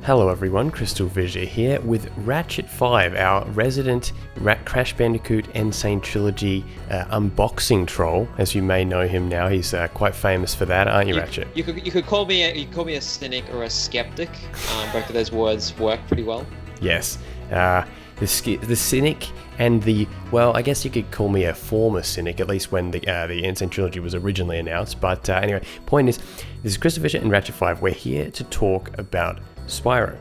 Hello everyone, CrystalFissure here with Ratchet5, our resident Crash Bandicoot N Sane Trilogy unboxing troll. As you may know him now, he's quite famous for that, aren't you, Ratchet? You could call me a cynic or a skeptic. Both of those words work pretty well. Yes, the cynic and I guess you could call me a former cynic, at least when the N Sane Trilogy was originally announced. But anyway, point is, this is CrystalFissure and Ratchet5. We're here to talk about Spyro.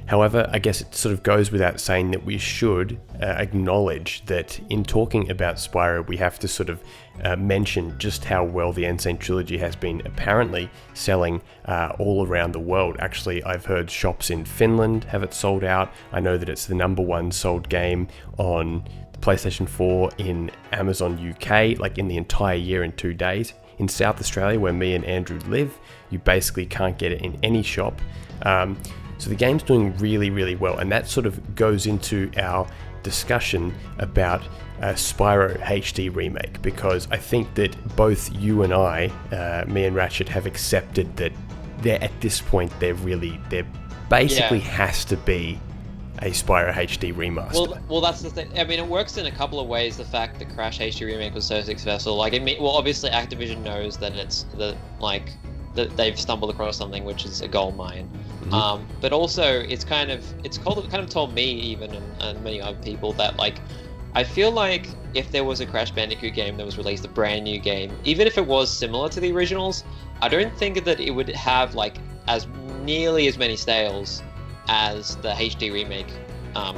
However, I guess it sort of goes without saying that we should acknowledge that in talking about Spyro, we have to sort of mention just how well the N Sane Trilogy has been apparently selling all around the world. Actually, I've heard shops in Finland have it sold out. I know that it's the #1 sold game on the PlayStation 4 in Amazon UK, like in the entire year in 2 days. In South Australia, where me and Andrew live, you basically can't get it in any shop. So the game's doing really, really well, and that sort of goes into our discussion about Spyro HD Remake, because I think that both you and I, me and Ratchet, have accepted that at this point there basically has to be a Spyro HD remaster. Well, that's the thing. I mean, it works in a couple of ways. The fact that Crash HD Remake was so successful, obviously Activision knows that that they've stumbled across something which is a gold mine. Mm-hmm. But also, it's kind of told me even and many other people that I feel like if there was a Crash Bandicoot game that was released, a brand new game, even if it was similar to the originals, I don't think that it would have as nearly as many sales as the HD remake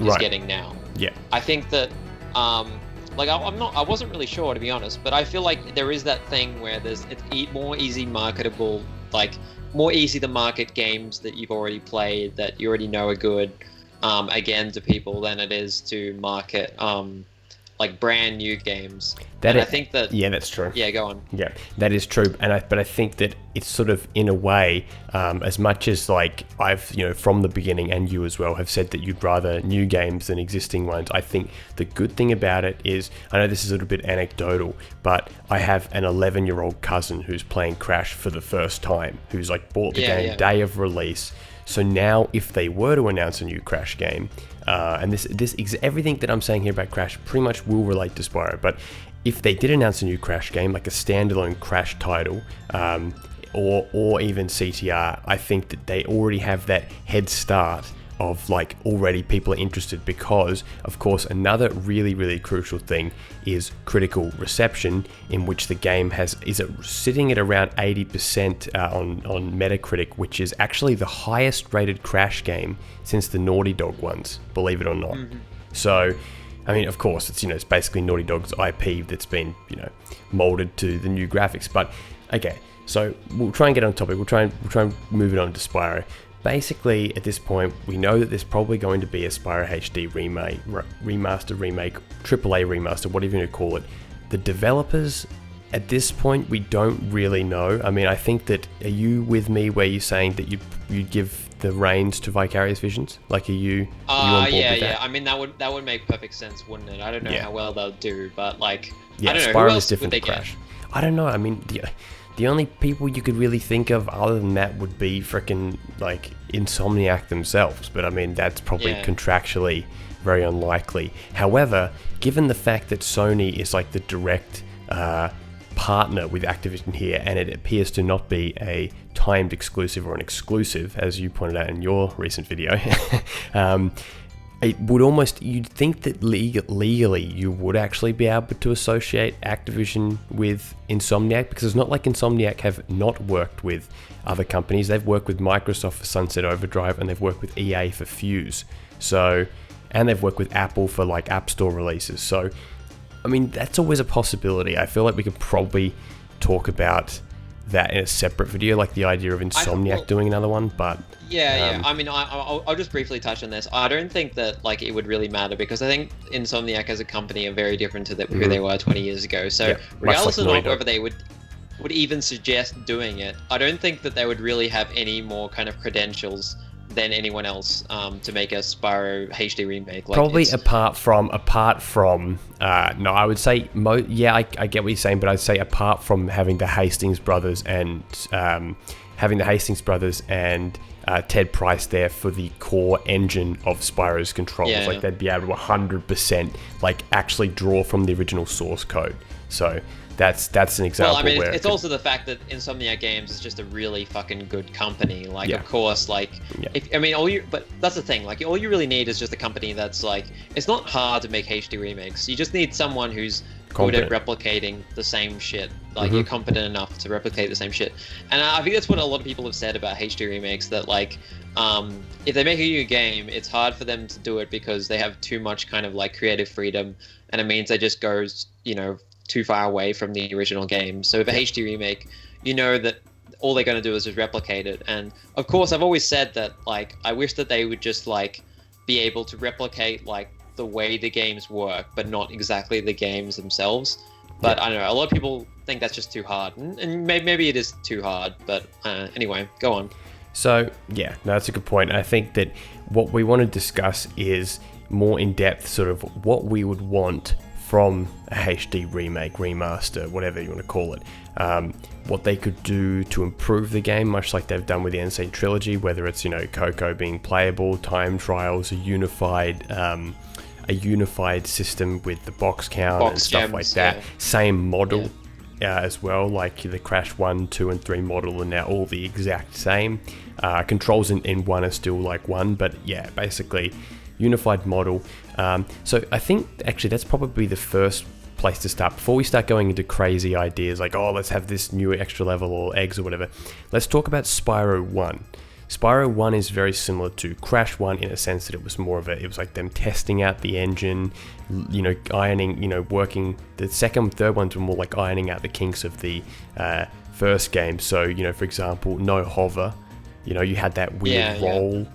is getting now. Yeah. I think that I wasn't really sure, to be honest, but I feel like there is that thing where it's more easy marketable, more easy to market games that you've already played, that you already know are good, again, to people than it is to market brand new games. I think that... Yeah, that's true. Yeah, go on. Yeah, that is true. But I think that it's sort of, in a way, as much as I've, from the beginning, and you as well, have said that you'd rather new games than existing ones, I think the good thing about it is, I know this is a little bit anecdotal, but I have an 11-year-old cousin who's playing Crash for the first time, who's bought the game day of release. So now, if they were to announce a new Crash game, and everything that I'm saying here about Crash pretty much will relate to Spyro, but if they did announce a new Crash game, like a standalone Crash title, or even CTR, I think that they already have that head start of already people are interested, because of course another really, really crucial thing is critical reception, in which the game is sitting at around 80% on Metacritic, which is actually the highest rated Crash game since the Naughty Dog ones, believe it or not. Mm-hmm. So I mean, of course, it's basically Naughty Dog's IP that's been molded to the new graphics. But okay, so we'll try and get on topic. We'll try and move it on to Spyro. Basically, at this point, we know that there's probably going to be a Spyro HD remake, AAA remaster, whatever you call it. The developers, at this point, we don't really know. I mean, I think that, are you with me where you're saying that you'd give the reins to Vicarious Visions? Are you on board with that? Yeah. I mean, that would make perfect sense, wouldn't it? I don't know how well they'll do, but I don't know. Spyro who else is different would to they Crash. get? I don't know. I mean, the only people you could really think of other than that would be frickin' Insomniac themselves. But I mean, that's probably contractually very unlikely. However, given the fact that Sony is the direct partner with Activision here, and it appears to not be a timed exclusive or an exclusive, as you pointed out in your recent video, it would you'd think that legally you would actually be able to associate Activision with Insomniac, because it's not like Insomniac have not worked with other companies. They've worked with Microsoft for Sunset Overdrive, and they've worked with EA for Fuse. And they've worked with Apple for App Store releases. So, I mean, that's always a possibility. I feel like we could probably talk about that in a separate video, the idea of Insomniac doing another one, but... Yeah. I mean, I'll just briefly touch on this. I don't think that it would really matter, because I think Insomniac as a company are very different to who they were 20 years ago. So regardless of whether they would even suggest doing it, I don't think that they would really have any more kind of credentials than anyone else to make a Spyro HD remake. Probably apart from no, I would say I get what you're saying, but I'd say apart from having the Hastings brothers and having the Hastings brothers and Ted Price there for the core engine of Spyro's controls. Like they'd be able to 100% like actually draw from the original source code. So that's an example. Well, I mean, where it's also the fact that Insomniac Games is just a really fucking good company. Like, of course, like, but that's the thing. Like, all you really need is just a company that's like, it's not hard to make HD remakes. You just need someone who's good at replicating the same shit. Like, you're competent enough to replicate the same shit. And I think that's what a lot of people have said about HD remakes, that like, if they make a new game, it's hard for them to do it because they have too much kind of like creative freedom, and it means they just goes, too far away from the original game. So with a HD remake, you know that all they're going to do is just replicate it. And of course, I've always said that, like, I wish that they would just like be able to replicate like the way the games work, but not exactly the games themselves. But I don't know, a lot of people think that's just too hard, and maybe it is too hard. But anyway, go on. So yeah, no, that's a good point. I think that what we want to discuss is more in depth, sort of what we would want from a HD remake, remaster, whatever you want to call it. What they could do to improve the game, much like they've done with the Sane Trilogy, whether it's, Coco being playable, time trials, a unified system with the box count and stuff gems, like that. Same model as well, like the Crash 1, 2, and 3 model are now all the exact same. Controls in 1 are still like 1, but yeah, basically unified model. So I think actually that's probably the first place to start before we start going into crazy ideas like, oh, let's have this new extra level or eggs or whatever. Let's talk about Spyro 1. Spyro 1 is very similar to Crash 1 in a sense that it was like them testing out the engine, ironing, working. The second, third ones were more like ironing out the kinks of the first game. So, for example, no hover, you had that weird roll.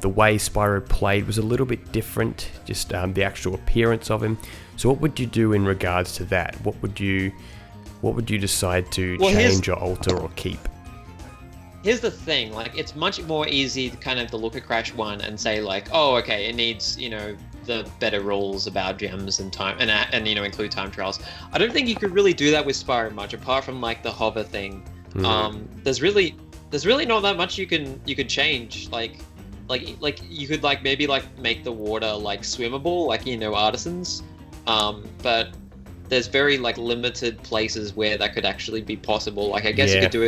The way Spyro played was a little bit different, just the actual appearance of him. So what would you do in regards to that? What would you decide to change or alter or keep? Here's the thing, like, it's much more easy kind of to look at Crash 1 and say like, oh, okay, it needs, the better rules about gems and time and include time trials. I don't think you could really do that with Spyro much, apart from like the hover thing. There's really not that much you could change. Like you could like maybe like make the water like swimmable, like artisans, but there's very like limited places where that could actually be possible. Like I guess you could do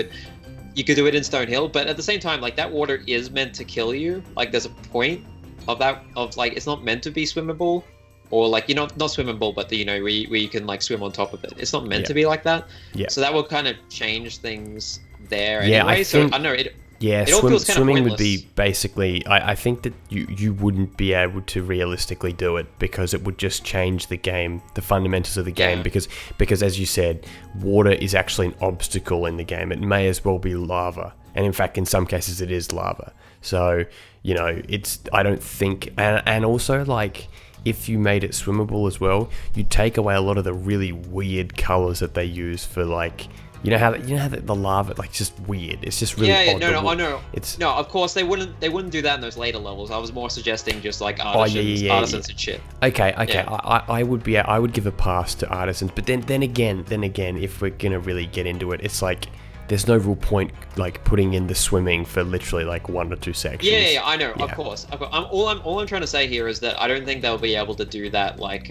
it in Stonehill, but at the same time, like that water is meant to kill you. Like there's a point of that, of like it's not meant to be swimmable, or like not swimmable, but where you can like swim on top of it. It's not meant to be like that. Yeah. So that will kind of change things there. Anyway. I think, I don't know it. Yeah, it all feels kind swimming of would be basically. I think that you wouldn't be able to realistically do it because it would just change the game, the fundamentals of the game. Because as you said, water is actually an obstacle in the game. It may as well be lava, and in fact, in some cases, it is lava. So it's. I don't think, and also like if you made it swimmable as well, you take away a lot of the really weird colors that they use for like. You know how the lava, like, just weird. It's just really odd. I know. No, of course they wouldn't do that in those later levels. I was more suggesting just like artisans and shit. Okay. Yeah. I would give a pass to artisans, but then again, if we're gonna really get into it, it's like there's no real point like putting in the swimming for literally like 1 or 2 sections. Yeah, I know. Yeah. Of course. All I'm trying to say here is that I don't think they'll be able to do that like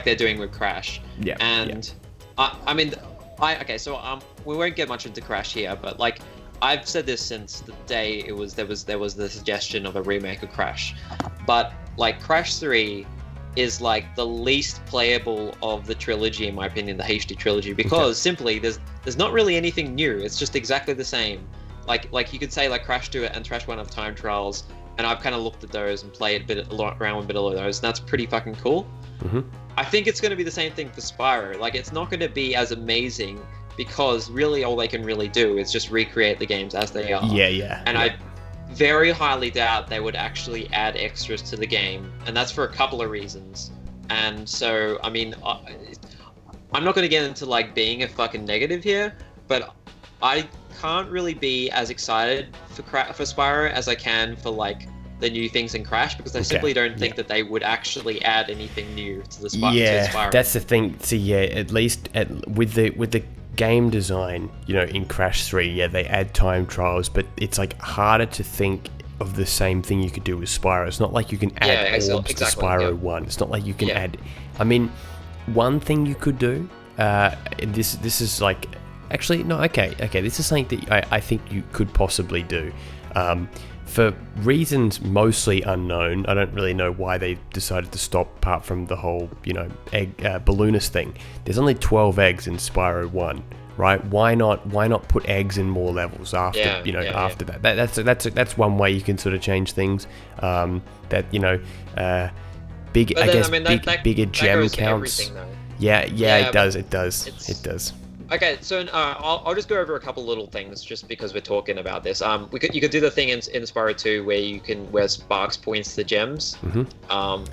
they're doing with Crash. Yeah. And I mean. We won't get much into Crash here, but like I've said this since the day there was the suggestion of a remake of Crash, but like Crash 3 is like the least playable of the trilogy in my opinion, the HD trilogy, because simply there's not really anything new. It's just exactly the same. Like you could say like Crash 2 and Crash 1 have time trials, and I've kind of looked at those and played around with a bit of those, and that's pretty fucking cool. Mm-hmm. I think it's going to be the same thing for Spyro. Like, it's not going to be as amazing because really all they can really do is just recreate the games as they are. Yeah. And I very highly doubt they would actually add extras to the game, and that's for a couple of reasons. And so, I mean, I'm not going to get into like being a fucking negative here, but I can't really be as excited for Spyro as I can for like the new things in Crash, because I simply don't think that they would actually add anything new to the Spyro. Yeah, that's the thing. See, at least with the game design, in Crash 3, yeah, they add time trials, but it's like harder to think of the same thing you could do with Spyro. It's not like you can add orbs to Spyro 1. It's not like you can add... I mean, one thing you could do, this is like... Actually, no, okay, this is something that I think you could possibly do. For reasons mostly unknown, I don't really know why they decided to stop, apart from the whole, egg balloonist thing. There's only 12 eggs in Spyro 1, right? Why not put eggs in more levels after after that? That's one way you can sort of change things. Bigger gem counts. It does. Okay, so I'll just go over a couple little things just because we're talking about this. You could do the thing in Spyro 2 where Sparks points the gems. And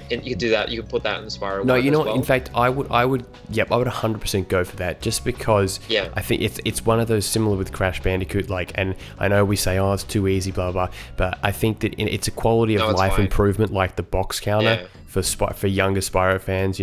you could do that. You could put that in Spyro 1. No, you know what? In fact, I would 100% go for that, just because I think it's one of those similar with Crash Bandicoot. And I know we say, oh, it's too easy, blah blah, but I think that it's a quality of life improvement, like the box counter. For younger Spyro fans,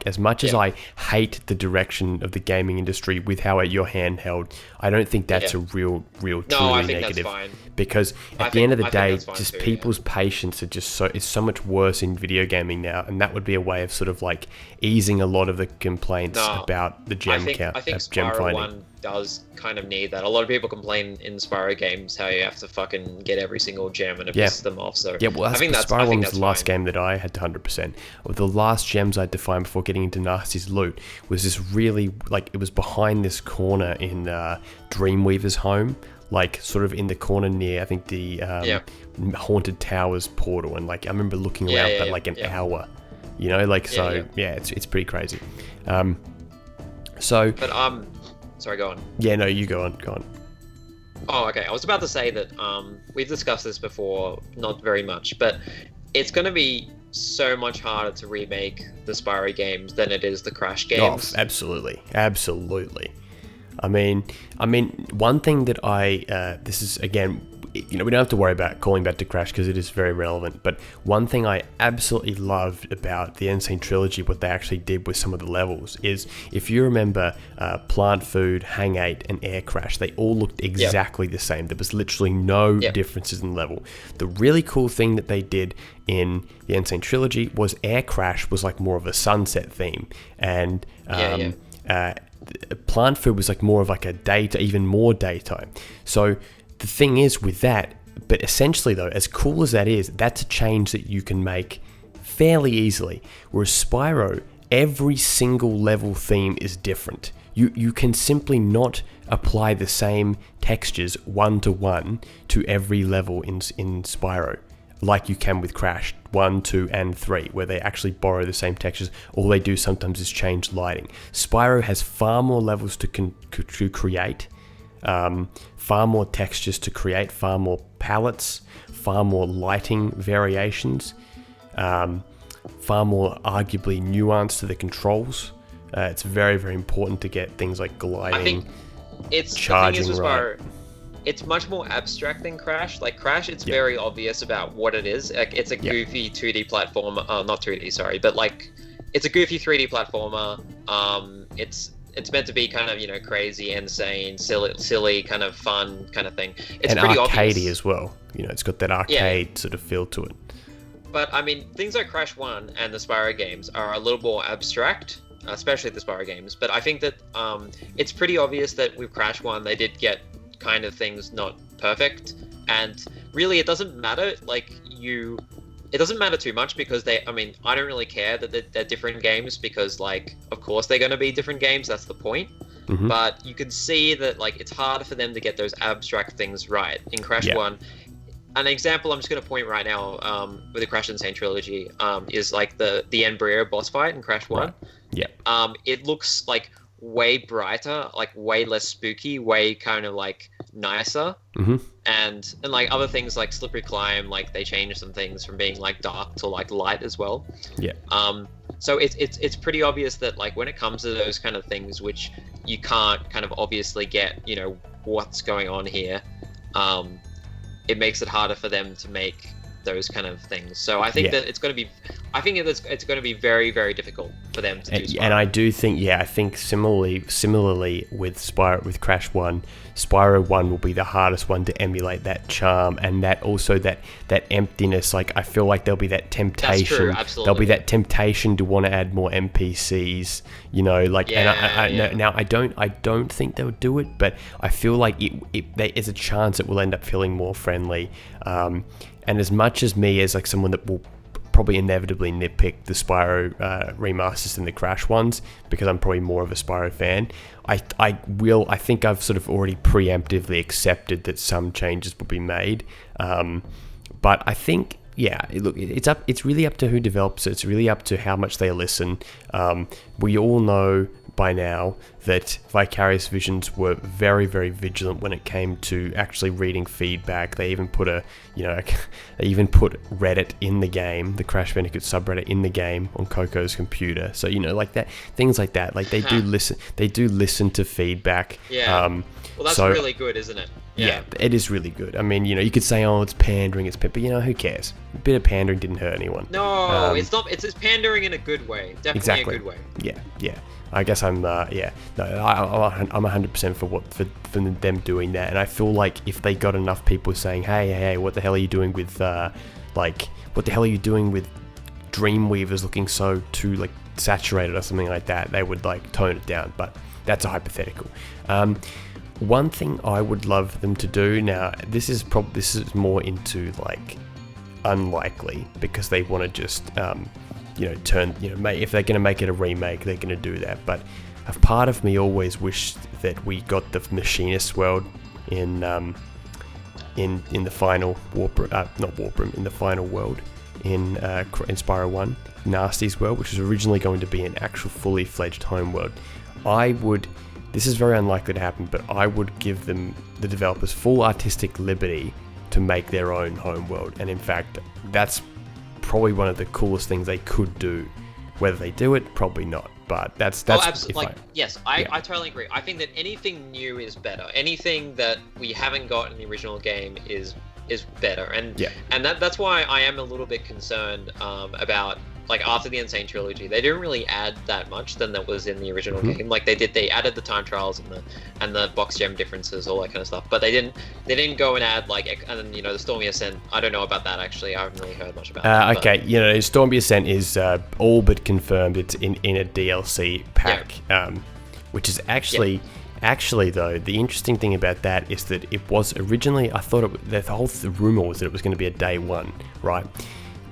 as much as I hate the direction of the gaming industry with how you're handheld, I don't think that's a real truly negative. That's fine. Because at the end of the day, just people's patience is so much worse in video gaming now, and that would be a way of sort of like easing a lot of the complaints about the gem count. I think Spyro 1 does kind of need that. A lot of people complain in Spyro games how you have to fucking get every single gem and it pisses them off. So I think Spyro 1 was the last game that I had to 100%. The last gems I had to find before getting into Nasty's loot was this really, it was behind this corner in Dreamweaver's home, sort of in the corner near, I think, the Haunted Towers portal, and I remember looking around for an hour, it's pretty crazy. Sorry, go on. Yeah, no, you go on. Oh, okay. I was about to say that we've discussed this before, not very much, but it's going to be so much harder to remake the Spyro games than it is the Crash games. Oh, absolutely. I mean, one thing that this is, again, we don't have to worry about calling back to Crash because it is very relevant, but one thing I absolutely loved about the Sane Trilogy, what they actually did with some of the levels, is if you remember Plant Food, Hang 8, and Air Crash, they all looked exactly the same. There was literally no differences in level. The really cool thing that they did in the Sane Trilogy was Air Crash was more of a sunset theme, and Plant Food was more of even more daytime. So the thing is with that, but essentially though, as cool as that is, that's a change that you can make fairly easily. Whereas Spyro, every single level theme is different. You can simply not apply the same textures one-to-one to every level in Spyro, like you can with Crash 1, 2, and 3, where they actually borrow the same textures. All they do sometimes is change lighting. Spyro has far more levels to create, far more textures to create, far more palettes, far more lighting variations, far more arguably nuance to the controls. It's very, very important to get things like gliding, charging right. It's much more abstract than Crash. Crash, it's very obvious about what it is. It's a goofy 2D platformer. Not 2D, sorry, but it's a goofy 3D platformer. It's meant to be kind of, crazy, insane, silly, kind of fun kind of thing. It's and pretty arcadey obvious as well. It's got that arcade sort of feel to it. But things like Crash 1 and the Spyro games are a little more abstract, especially the Spyro games. But I think that it's pretty obvious that with Crash 1 they did get kind of things not perfect, and really it doesn't matter. It doesn't matter too much because I don't really care that they're different games because, of course they're going to be different games. That's the point. Mm-hmm. But you can see that, it's harder for them to get those abstract things right. In Crash 1, an example I'm just going to point right now with the Crash and Sane Trilogy is, the Embryo boss fight in Crash 1. Right. Yeah. It looks, way brighter, way less spooky, way kind of, nicer. Mm-hmm. And other things like Slippery Climb, they changed some things from being dark to light as well. Yeah. So it's pretty obvious that when it comes to those kind of things which you can't kind of obviously get, what's going on here, it makes it harder for them to make those kind of things. So I think that it's going to be very, very difficult for them to do Spyro. And I do think, I think similarly with Crash 1, Spyro 1 will be the hardest one to emulate that charm and that also that emptiness. Like, I feel like there'll be that temptation. That's true, absolutely. There'll be that temptation to want to add more NPCs, you know, like, Now I don't think they'll do it, but I feel like there is a chance it will end up feeling more friendly. And as much as me as like someone that will probably inevitably nitpick the Spyro remasters than the Crash ones, because I'm probably more of a Spyro fan, I think I've sort of already preemptively accepted that some changes will be made. But I think, look, it's really up to who develops it. It's really up to how much they listen. We all know by now that Vicarious Visions were very, very vigilant when it came to actually reading feedback. They even put Reddit in the game, the Crash Bandicoot subreddit in the game on Coco's computer. So, you know, like that, things like that. Like, they do listen to feedback. Yeah. Well, that's really good, isn't it? Yeah, it is really good. I mean, you know, you could say, oh, it's pandering, but you know, who cares? A bit of pandering didn't hurt anyone. No, it's not. It's pandering in a good way. Definitely a good way. Yeah. I guess I'm 100% for them doing that, and I feel like if they got enough people saying, hey, what the hell are you doing with Dreamweavers looking so too like saturated or something like that, they would like tone it down. But that's a hypothetical. One thing I would love them to do now, this is more into like unlikely, because they want to just if they're going to make it a remake, they're going to do that. But a part of me always wished that we got the Machinist world in the final in the final world in Spyro 1, Nasty's world, which was originally going to be an actual fully fledged home world. This is very unlikely to happen, but I would give them, the developers, full artistic liberty to make their own home world. And in fact, that's probably one of the coolest things they could do. Whether they do it, probably not. But that's absolutely. I totally agree. I think that anything new is better. Anything that we haven't got in the original game is better. And that's why I am a little bit concerned about, like, after the Sane Trilogy, they didn't really add that much than that was in the original game. Like, they added the time trials and the box gem differences, all that kind of stuff. But they didn't go and add, like, and the Stormy Ascent. I don't know about that, actually. I haven't really heard much about that. Okay, Stormy Ascent is all but confirmed. It's in a DLC pack, which is actually though, the interesting thing about that is that it was originally, I thought the whole rumor was that it was going to be a day one, right?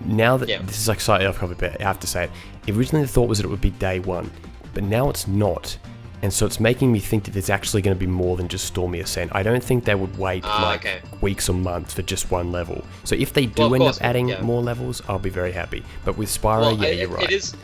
Now that this is like slightly off topic, but I have to say it. Originally, the thought was that it would be day one, but now it's not, and so it's making me think that there's actually going to be more than just Stormy Ascent. I don't think they would wait weeks or months for just one level. So if they do end up adding more levels, I'll be very happy. But with Spyro, you're right.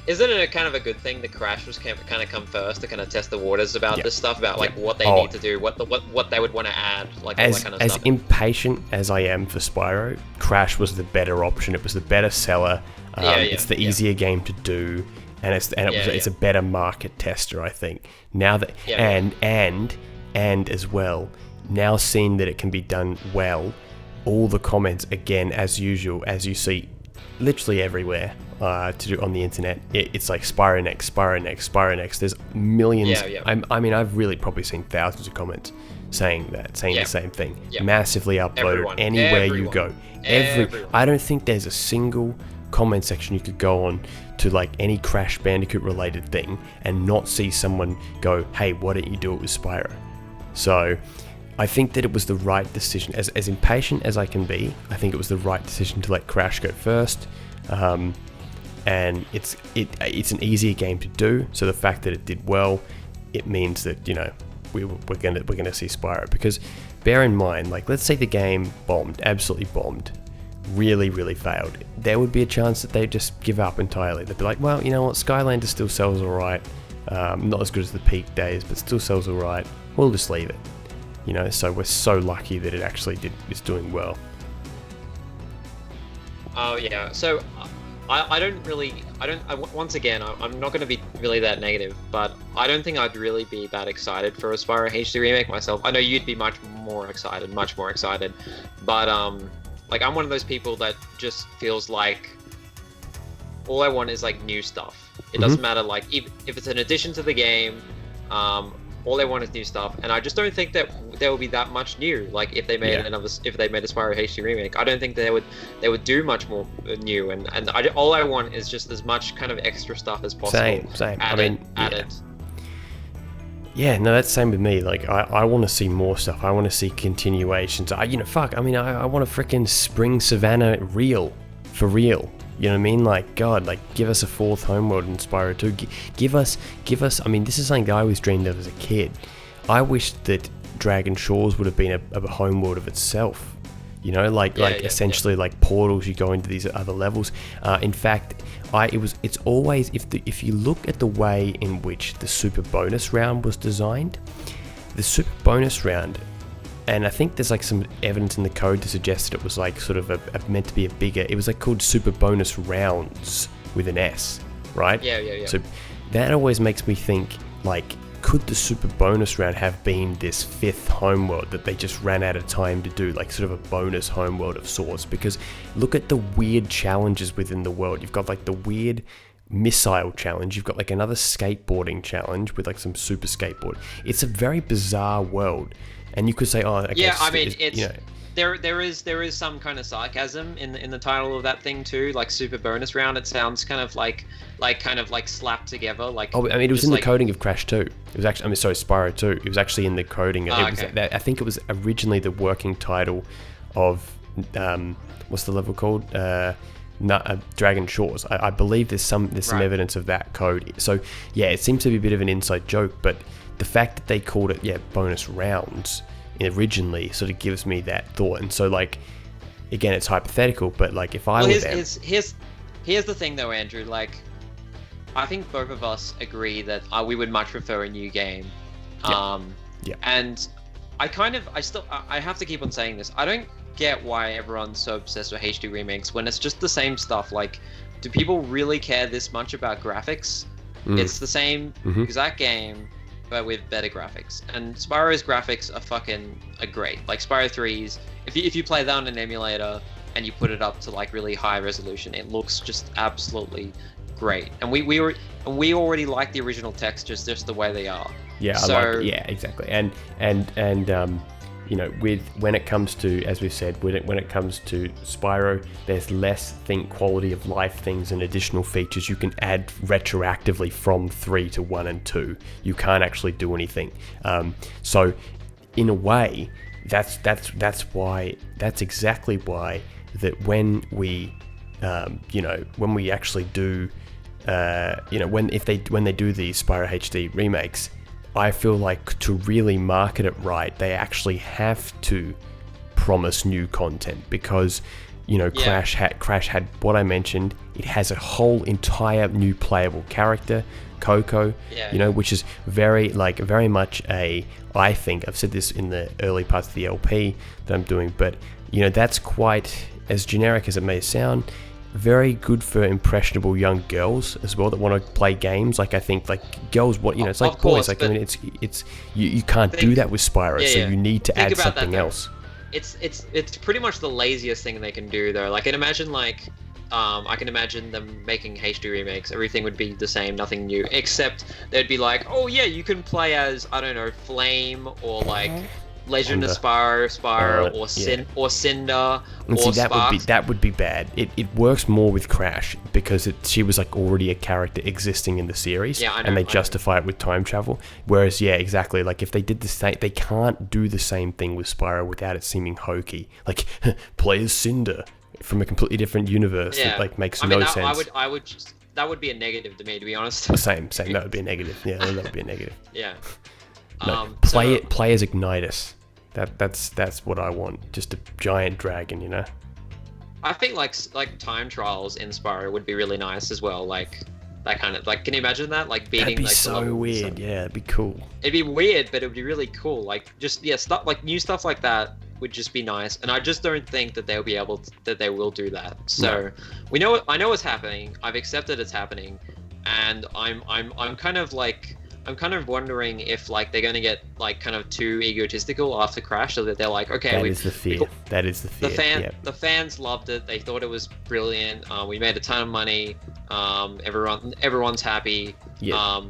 Isn't it a kind of a good thing that Crash was kind of come first to kind of test the waters about this stuff, about like what they need to do, what they would want to add, like all that kind of stuff. As impatient as I am for Spyro, Crash was the better option. It was the better seller. It's the easier game to do, and it's a better market tester, I think. Now that and as well, now seeing that it can be done well, all the comments again as usual, as you see literally everywhere to do on the internet, it's like Spyro next, Spyro next, Spyro next. There's millions. I mean, I've really probably seen thousands of comments saying the same thing. Massively uploaded anywhere you go. I don't think there's a single comment section you could go on to like any Crash Bandicoot related thing and not see someone go, hey, why don't you do it with Spyro? So I think that it was the right decision. As impatient as I can be, I think it was the right decision to let Crash go first. And it's an easier game to do. So the fact that it did well, it means that we're gonna see Spyro. Because bear in mind, like, let's say the game absolutely bombed, really, really failed. There would be a chance that they'd just give up entirely. They'd be like, well, you know what, Skylander still sells alright. Not as good as the peak days, but still sells alright. We'll just leave it. So we're so lucky that it actually is doing well. Oh yeah. So once again, I'm not going to be really that negative, but I don't think I'd really be that excited for a Spyro HD remake myself. I know you'd be much more excited, but like, I'm one of those people that just feels like all I want is like new stuff. It doesn't matter like if it's an addition to the game. All I want is new stuff, and I just don't think that there will be that much new. Like if they made if they made a Spyro HD remake, I don't think they would do much more new. And all I want is just as much kind of extra stuff as possible. Same. Added. Yeah, no, that's the same with me. Like, I want to see more stuff. I want to see continuations. I want a freaking Spring Savannah for real. You know what I mean? Like, God, like, give us a fourth homeworld in Spyro 2. Give us. I mean, this is something that I always dreamed of as a kid. I wish that Dragon Shores would have been a homeworld of itself. You know, essentially like portals. You go into these other levels. In fact, it's always if you look at the way in which the super bonus round was designed, the super bonus round. And I think there's like some evidence in the code to suggest that it was like sort of meant to be a bigger. It was like called Super Bonus Rounds with an S, right? Yeah. So that always makes me think, like, could the Super Bonus Round have been this fifth homeworld that they just ran out of time to do, like sort of a bonus homeworld of sorts? Because look at the weird challenges within the world. You've got like the weird missile challenge. You've got like another skateboarding challenge with like some super skateboard. It's a very bizarre world. And you could say, there is some kind of sarcasm in the title of that thing too, like Super Bonus Round. It sounds kind of like slapped together. Like, oh, I mean, it was in the coding of Crash 2. It was actually, Spyro 2. It was actually in the coding. I think it was originally the working title of what's the level called? Dragon Shores. I believe there's some evidence of that code. So yeah, it seems to be a bit of an inside joke, but the fact that they called it bonus rounds originally sort of gives me that thought. And so, like, again, it's hypothetical, but like if I were them, here's the thing though, Andrew. Like, I think both of us agree that we would much prefer a new game. And I have to keep on saying this. I don't get why everyone's so obsessed with HD remakes when it's just the same stuff. Like, do people really care this much about graphics? It's the same exact game, but with better graphics. And Spyro's graphics are great. Like Spyro 3's, if you play that on an emulator and you put it up to like really high resolution, it looks just absolutely great. And we already like the original textures just the way they are. Yeah, exactly. And you know, when it comes to, as we've said, when it comes to Spyro, there's less quality of life things and additional features you can add retroactively from 3 to 1 and 2. You can't actually do anything. So in a way, that's exactly why that when we actually do when they do these Spyro HD remakes, I feel like to really market it right, they actually have to promise new content, because Crash had what I mentioned. It has a whole entire new playable character, Coco, which is very much I think I've said this in the early parts of the LP that I'm doing, but that's quite, as generic as it may sound, very good for impressionable young girls as well that want to play games. Like, I think like girls want, it's like boys. Like, I mean, it's you can't do that with Spyro, so you need to add something else. It's pretty much the laziest thing they can do though. Like, I can imagine them making HD remakes. Everything would be the same, nothing new, except they'd be like, oh yeah, you can play as, I don't know, Flame or like Legend of Spyro, or Cinder, and or Sparks. That would be bad. It works more with Crash because she was like already a character existing in the series, and they justify it with time travel. Whereas, exactly, like if they did the same, they can't do the same thing with Spyro without it seeming hokey. Like, play as Cinder from a completely different universe that like makes no sense. That would be a negative to me, to be honest. Same. That would be a negative. Yeah, that would be a negative. Yeah. No, play as Ignitus. That's what I want. Just a giant dragon, I think like time trials in Spyro would be really nice as well. Like that kind of, like, can you imagine that? Like beating. That'd be like, so weird. Yeah, it'd be cool. It'd be weird, but it would be really cool. Like, just stuff like new stuff like that would just be nice. And I just don't think that they'll be able to, that they will do that. So I know what's happening. I've accepted it's happening, and I'm kind of wondering if like they're gonna get like kind of too egotistical after Crash, so that they're like, okay, that is the fear. The fans loved it. They thought it was brilliant. We made a ton of money. Everyone's happy. Yeah.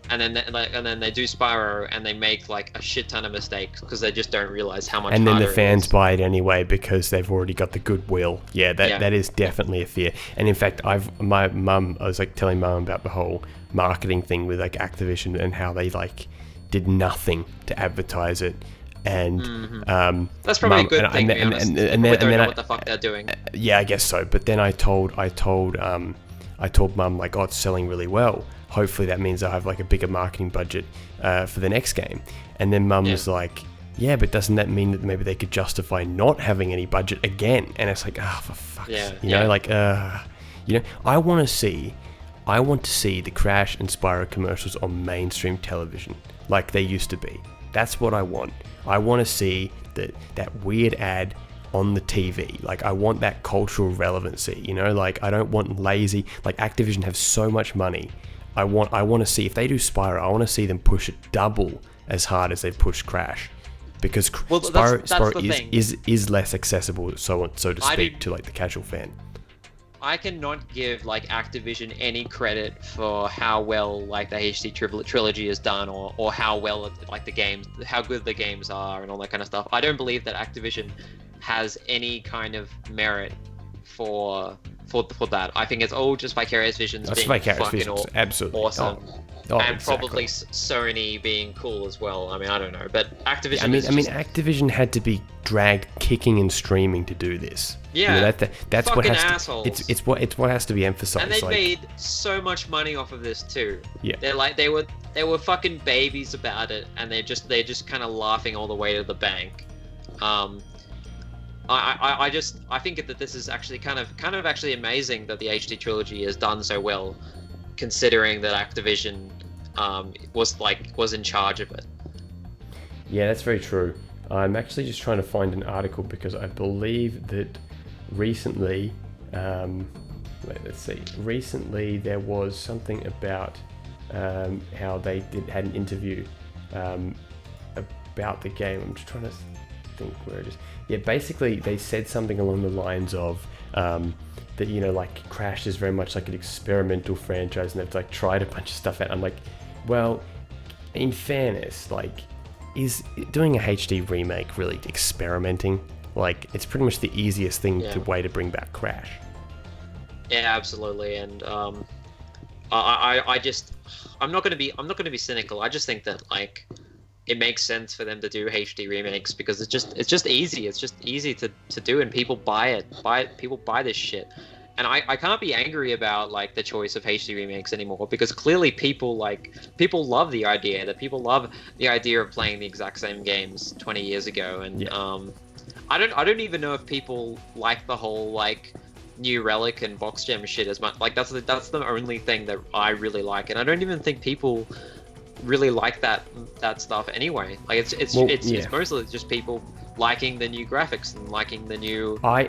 And then they do Spyro and they make like a shit ton of mistakes because they just don't realize how much. And then harder the fans it is. buy it anyway because they've already got the goodwill. Yeah, that is definitely a fear. And in fact, I was like telling mum about the whole marketing thing with like Activision and how they like did nothing to advertise it. And that's probably a good thing. And then they don't know what the fuck they're doing. Yeah, I guess so. But then I told mum like, oh, it's selling really well. Hopefully that means I'll have like a bigger marketing budget for the next game. And then mum was like, yeah, but doesn't that mean that maybe they could justify not having any budget again? And it's like, for fuck's sake. You know, like, I want to see the Crash and Spyro commercials on mainstream television like they used to be. That's what I want. I want to see that weird ad on the TV. Like, I want that cultural relevancy, you know? Like, I don't want lazy... Like, Activision have so much money. I want to see... If they do Spyro, I want to see them push it double as hard as they push Crash. Because Spyro is less accessible, so to speak, to, like, the casual fan. I cannot give like Activision any credit for how well like the HD trilogy is done, or how well like the games, how good the games are, and all that kind of stuff. I don't believe that Activision has any kind of merit for that. I think it's all just Vicarious Visions being fucking absolutely awesome. Oh, and exactly. Probably Sony being cool as well. I mean, I don't know, but Activision. I mean, Activision had to be dragged kicking and streaming to do this. Yeah, you know, that's what has assholes. To. It's what has to be emphasized. And they made so much money off of this too. Yeah, they were fucking babies about it, and they're just kind of laughing all the way to the bank. I think that this is actually kind of actually amazing that the HD trilogy has done so well, considering that Activision was in charge of it. Yeah, that's very true. I'm actually just trying to find an article because I believe that recently, recently there was something about how they had an interview about the game. I'm just trying to think where it is. Yeah, basically they said something along the lines of that, you know, like Crash is very much like an experimental franchise and they've like tried a bunch of stuff out. I'm like, well, in fairness, like, is doing a HD remake really experimenting? Like, it's pretty much the easiest way to bring back Crash. Yeah, absolutely. And I'm not gonna be cynical. I just think that like it makes sense for them to do HD remakes because it's just easy. It's just easy to do, and people buy it. People buy this shit. And I can't be angry about like the choice of HD remakes anymore, because clearly people love the idea of playing the exact same games 20 years ago. And I don't even know if people like the whole like New Relic and Box Gem shit as much. Like that's the only thing that I really like, and I don't even think people really like that stuff anyway. Like it's mostly just people liking the new graphics and liking the new I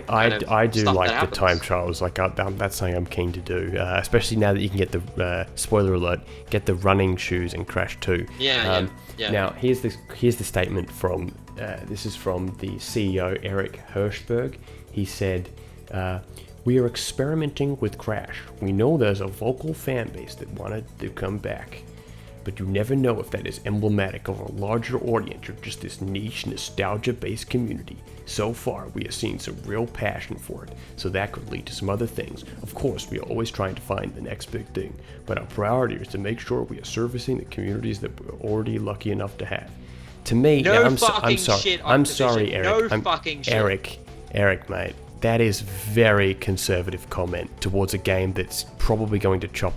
do like the time trials. Like that's something I'm keen to do, especially now that you can get the spoiler alert, get the running shoes in Crash 2. Yeah. Now here's the statement from this is from the CEO Eric Hirschberg. He said, "We are experimenting with Crash. We know there's a vocal fan base that wanted to come back. But you never know if that is emblematic of a larger audience or just this niche nostalgia-based community. So far, we have seen some real passion for it, so that could lead to some other things. Of course, we are always trying to find the next big thing, but our priority is to make sure we are servicing the communities that we're already lucky enough to have." To me, I'm sorry, Eric. Eric, mate, that is very conservative comment towards a game that's probably going to top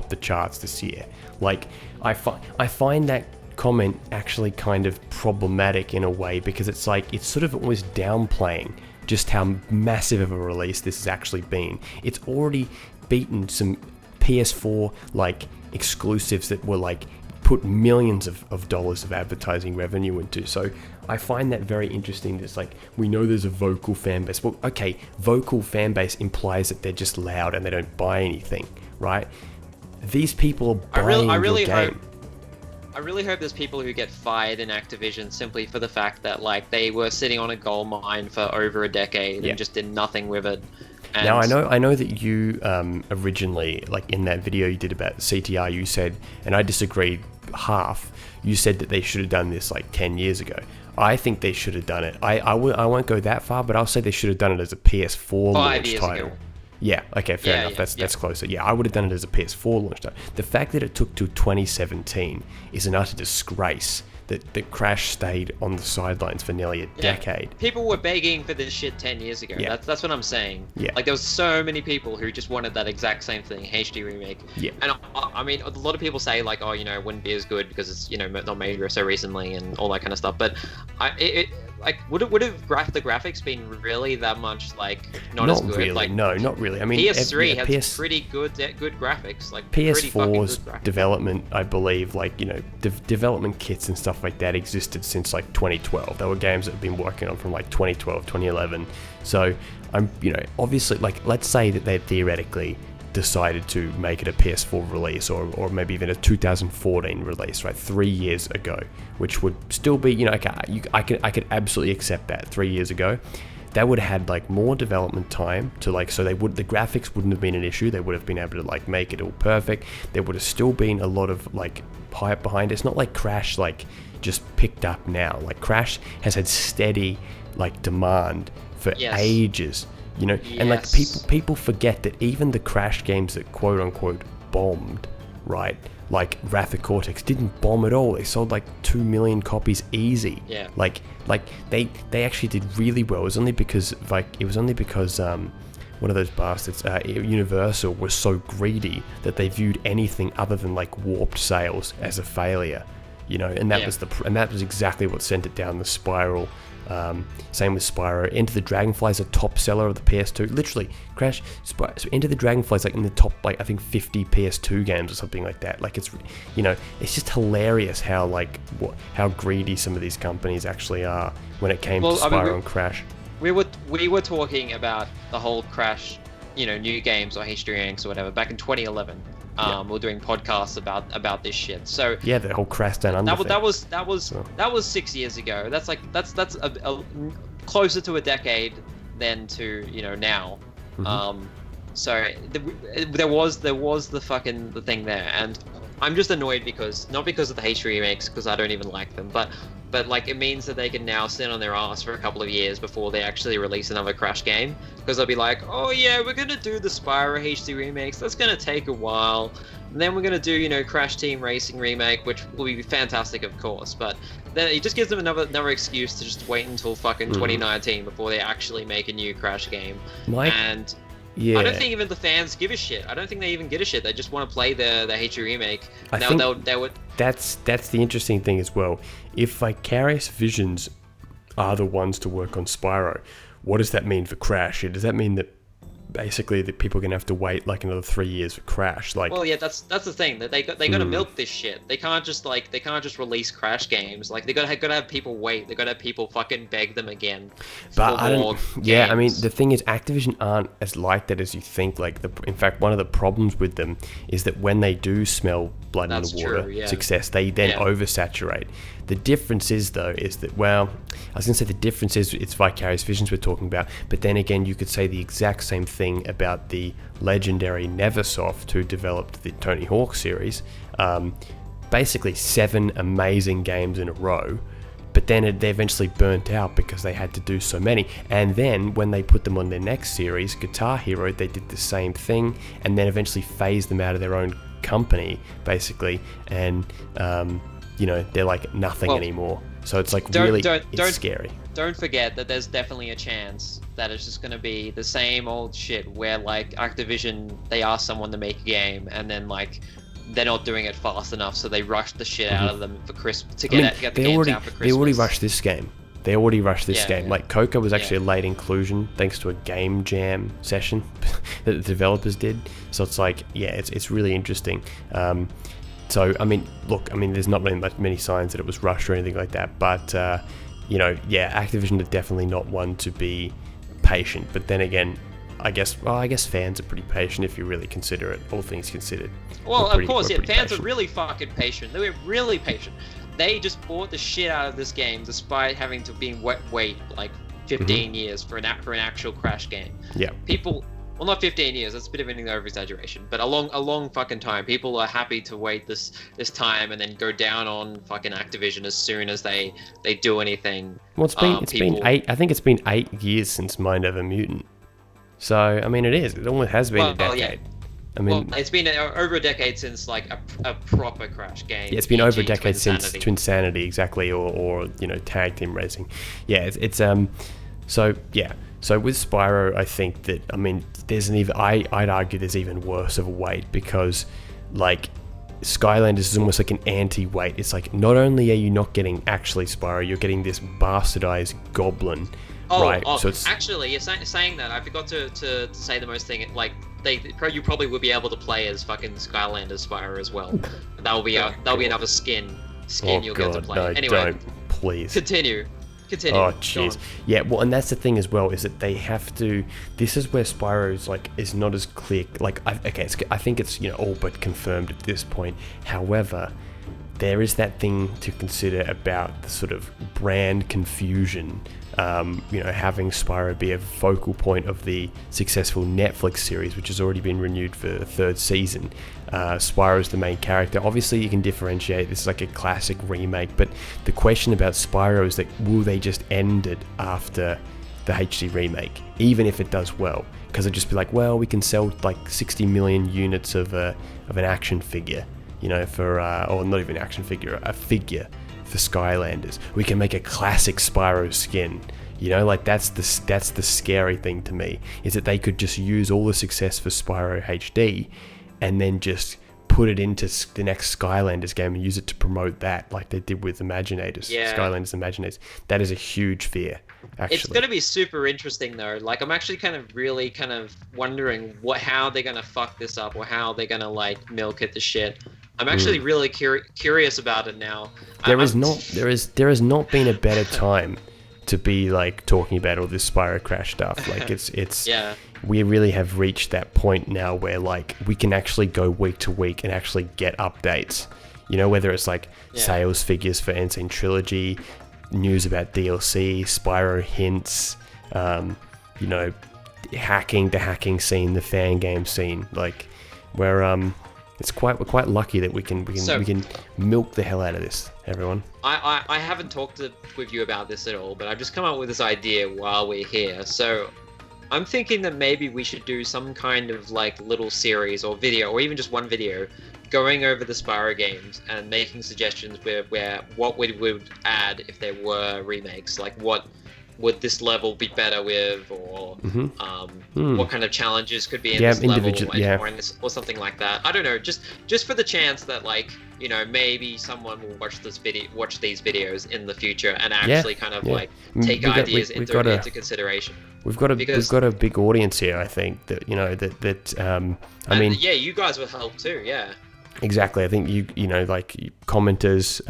the charts this year. Like, I find that comment actually kind of problematic in a way, because it's like it's sort of always downplaying just how massive of a release this has actually been. It's already beaten some PS4 like exclusives that were like put millions of dollars of advertising revenue into. So I find that very interesting. It's like, we know there's a vocal fan base. Well, okay, vocal fan base implies that they're just loud and they don't buy anything, right? These people are buying your game. I really hope there's people who get fired in Activision simply for the fact that like they were sitting on a gold mine for over a decade and just did nothing with it. And now I know that you originally, like in that video you did about CTR, you said, and I disagreed half. You said that they should have done this like 10 years ago. I think they should have done it. I won't go that far, but I'll say they should have done it as a PS4 launch title. Ago. Yeah, okay, fair enough. That's closer. Yeah, I would have done it as a PS4 launch title. The fact that it took till 2017 is an utter disgrace. That Crash stayed on the sidelines for nearly a decade. People were begging for this shit 10 years ago. Yeah. That's what I'm saying. Yeah. Like, there was so many people who just wanted that exact same thing, HD remake. Yeah. And I mean, a lot of people say, like, oh, you know, it wouldn't be as good because it's, you know, not made so recently and all that kind of stuff. But would have the graphics been really that much, like, not as good? Really, like, no, not really. I mean, PS3 has pretty good graphics. Like, PS4's development, I believe, like, you know, development kits and stuff like that existed since like 2012. There were games that have been working on from like 2012, 2011. So I'm, you know, obviously, like, let's say that they theoretically decided to make it a PS4 release or maybe even a 2014 release, right, 3 years ago, which would still be, you know, I could absolutely accept that 3 years ago. That would have had like more development time to like, so the graphics wouldn't have been an issue. They would have been able to like make it all perfect. There would have still been a lot of like hype behind it. It's not like Crash like just picked up now. Like Crash has had steady like demand for ages, you know, and like people forget that even the Crash games that quote unquote bombed, right? Like Wrath of Cortex didn't bomb at all. They sold like 2 million copies easy. Yeah. Like they actually did really well. It was only because one of those bastards, Universal, was so greedy that they viewed anything other than like warped sales as a failure. You know, and that was exactly what sent it down the spiral. Same with Spyro. Enter the Dragonfly is a top seller of the PS2. Literally, Enter the Dragonfly is like in the top, like I think 50 PS2 games or something like that. Like it's, you know, it's just hilarious how like how greedy some of these companies actually are when it came to Spyro and Crash. We were talking about the whole Crash, you know, new games or HD remakes or whatever back in 2011. We were doing podcasts about this shit. So yeah, the whole Crash Down Under. That was 6 years ago. That's a closer to a decade than to, you know, now. Mm-hmm. So there was the thing there, and I'm just annoyed not because of the HD remakes, because I don't even like them, but like it means that they can now sit on their ass for a couple of years before they actually release another Crash game, because they'll be like, oh yeah, we're gonna do the Spyro HD remakes, that's gonna take a while, and then we're gonna do, you know, Crash Team Racing remake, which will be fantastic, of course, but then it just gives them another excuse to just wait until fucking 2019 before they actually make a new Crash game. I don't think even the fans give a shit. I don't think they even give a shit. They just want to play the HD remake. That's the interesting thing as well. If Vicarious Visions are the ones to work on Spyro, what does that mean for Crash? Does that mean that basically that people are gonna have to wait like another 3 years for Crash? Like, well, yeah, that's the thing, that they gotta milk this shit. They can't just release Crash games. Like they gotta have people wait. They gotta have people fucking beg them again. But I don't. Yeah, games. I mean, the thing is, Activision aren't as like that as you think. Like in fact, one of the problems with them is that when they do smell blood in the water success, they then oversaturate. The difference is, though, is that, well, I was going to say the difference is it's Vicarious Visions we're talking about, but then again, you could say the exact same thing about the legendary Neversoft, who developed the Tony Hawk series. Basically 7 amazing games in a row, but then they eventually burnt out because they had to do so many. And then when they put them on their next series, Guitar Hero, they did the same thing, and then eventually phased them out of their own company, basically, and you know, they're like nothing anymore. So it's like it's scary. Don't forget that there's definitely a chance that it's just going to be the same old shit where like Activision, they ask someone to make a game and then like they're not doing it fast enough, so they rush the shit out of them for Christmas to get the games out for Christmas. They already rushed this game. Game. Like Coca was actually a late inclusion thanks to a game jam session that the developers did. So it's like, yeah, it's really interesting. So, I mean, look, there's not really many signs that it was rushed or anything like that, but, you know, yeah, Activision are definitely not one to be patient, but then again, I guess fans are pretty patient if you really consider it, all things considered. Well, of course, yeah, fans are really fucking patient. They were really patient. They just bought the shit out of this game despite having to wait like 15 years for an actual Crash game. Yeah. People well, not 15 years. That's a bit of an over-exaggeration, but a long fucking time. People are happy to wait this time and then go down on fucking Activision as soon as they do anything. Well, it's been 8. I think it's been 8 years since Mind Over Mutant. So I mean, it is. It almost has been a decade. Yeah. I mean, it's been over a decade since like a proper Crash game. Yeah, it's been over a decade since Twin Sanity, exactly, or tag team racing. Yeah, it's so yeah. So with Spyro, I think that, I mean, I'd argue there's even worse of a wait, because like Skylanders is almost like an anti-wait. It's like, not only are you not getting actually Spyro, you're getting this bastardized goblin. Right. So it's actually, you're saying that. I forgot to say the most thing. Like, you probably would be able to play as fucking Skylanders Spyro as well. That'll be another skin you'll get to play. No, anyway, don't, please. Continue. Oh jeez. Yeah. Well, and that's the thing as well, is that they have to. This is where Spyro's is not as clear. Like, I think it's all but confirmed at this point. However, there is that thing to consider about the sort of brand confusion. Having Spyro be a focal point of the successful Netflix series, which has already been renewed for the 3rd season. Spyro's the main character. Obviously, you can differentiate. This is like a classic remake, but the question about Spyro is that, will they just end it after the HD remake, even if it does well? Because it'd just be like, well, we can sell like 60 million units of an action figure, for or not even action figure, a figure for Skylanders. We can make a classic Spyro skin. That's the scary thing to me, is that they could just use all the success for Spyro HD and then just put it into the next Skylanders game and use it to promote that, like they did with Imaginators. Yeah. Skylanders Imaginators. That is a huge fear, actually. It's going to be super interesting, though. Like, I'm actually really wondering how they're going to fuck this up, or how they're going to milk it to shit. I'm actually really curious about it now. There has not been a better time to be talking about all this Spyro Crash stuff. It's yeah. We really have reached that point now where we can actually go week to week and actually get updates. Whether it's sales figures for Sane Trilogy, news about DLC, Spyro hints, the hacking scene, the fan game scene. We're quite lucky that we can milk the hell out of this, everyone. I haven't talked with you about this at all, but I've just come up with this idea while we're here. So I'm thinking that maybe we should do some kind of little series or video, or even just one video, going over the Spyro games and making suggestions where what we would add if there were remakes. What would this level be better with, or what kind of challenges could be in this level, or something like that. I don't know, just for the chance that maybe someone will watch these videos in the future and actually take ideas into consideration. We've got a big audience here, I think, that you guys would help too, yeah. Exactly. I think commenters,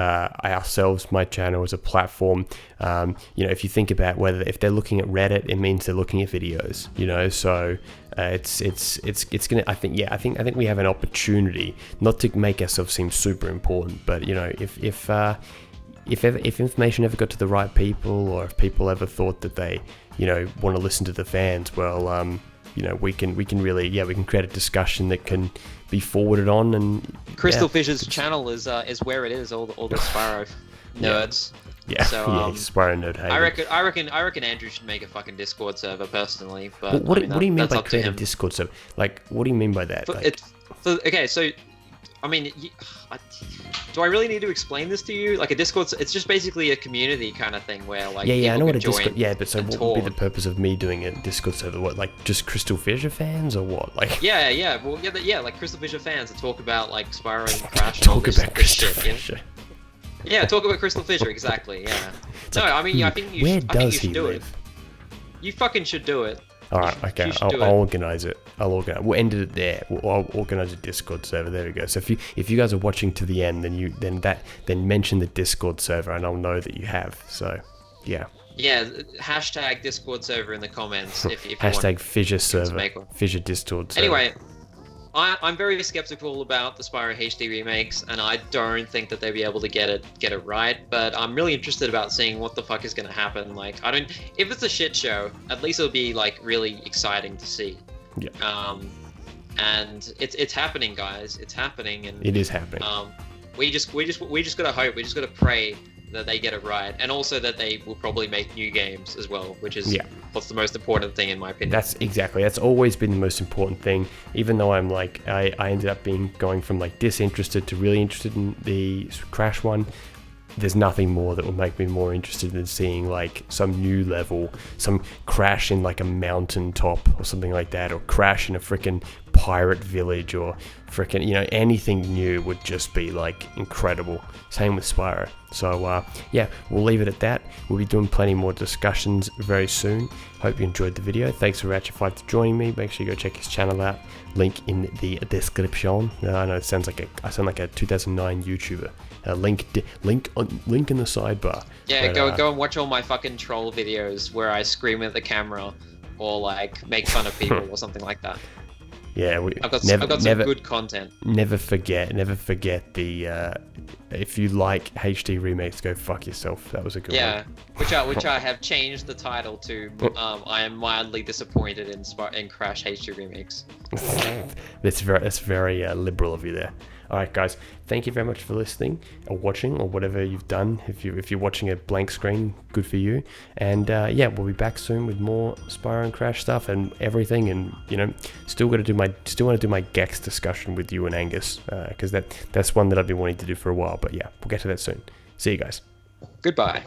ourselves, my channel as a platform. If you think about if they're looking at Reddit, it means they're looking at videos. So it's gonna. I think we have an opportunity, not to make ourselves seem super important, but if information ever got to the right people, or if people ever thought that they want to listen to the fans, well, we can create a discussion that can be forwarded on. And CrystalFissure's channel is where it is. All the Spyro nerds. Yeah. So Spyro nerd hater. I reckon Andrew should make a fucking Discord server personally. But what do you mean by creating a Discord server? What do you mean by that? Okay, so I mean, do I really need to explain this to you? A Discord, it's just basically a community kind of thing where I know what a Discord. Yeah, but so what would be the purpose of me doing a Discord server? What, just CrystalFissure fans or what? Yeah. Well, CrystalFissure fans that talk about Spyro and Crash. Talk about CrystalFissure. Yeah, talk about CrystalFissure, exactly. Yeah. No, I mean, I think you should do it. You fucking should do it. All right, okay, I'll organize it. We'll end it there. I'll organize a Discord server. There we go. So if you guys are watching to the end, then mention the Discord server, and I'll know that you have. So, yeah. Yeah, hashtag Discord server in the comments if you hashtag want Fissure server, Fissure Discord server. Anyway, I'm very skeptical about the Spyro HD remakes, and I don't think that they'll be able to get it right. But I'm really interested about seeing what the fuck is going to happen. If it's a shit show, at least it'll be really exciting to see. Yeah. And it's happening, guys. It's happening, and it is happening. We just gotta hope. We just gotta pray that they get it right, and also that they will probably make new games as well, which is what's the most important thing in my opinion. That's always been the most important thing. Even though I'm like I ended up going from like disinterested to really interested in the Crash one. There's nothing more that will make me more interested than seeing like some new level, some Crash in like a mountain top or something like that, or Crash in a freaking pirate village, or freaking, you know, anything new would just be like incredible. Same with Spyro. So yeah, we'll leave it at that. We'll be doing plenty more discussions very soon. Hope you enjoyed the video. Thanks for Ratchet5 for joining me. Make sure you go check his channel out. Link in the description. I know I sound like a 2009 YouTuber. Link in the sidebar. Yeah, but, go and watch all my fucking troll videos where I scream at the camera or like make fun of people or something like that. Yeah, I've got some good content. Never forget the if you like HD remakes, go fuck yourself. That was a good one. Yeah, which I have changed the title to. I am mildly disappointed in Crash HD remakes. That's very liberal of you there. All right, guys, thank you very much for listening or watching or whatever you've done. If you're watching a blank screen, good for you. And yeah, we'll be back soon with more Spyro and Crash stuff and everything. And you know, still want to do my Gex discussion with you and Angus, because that's one that I've been wanting to do for a while. But yeah, we'll get to that soon. See you guys. Goodbye.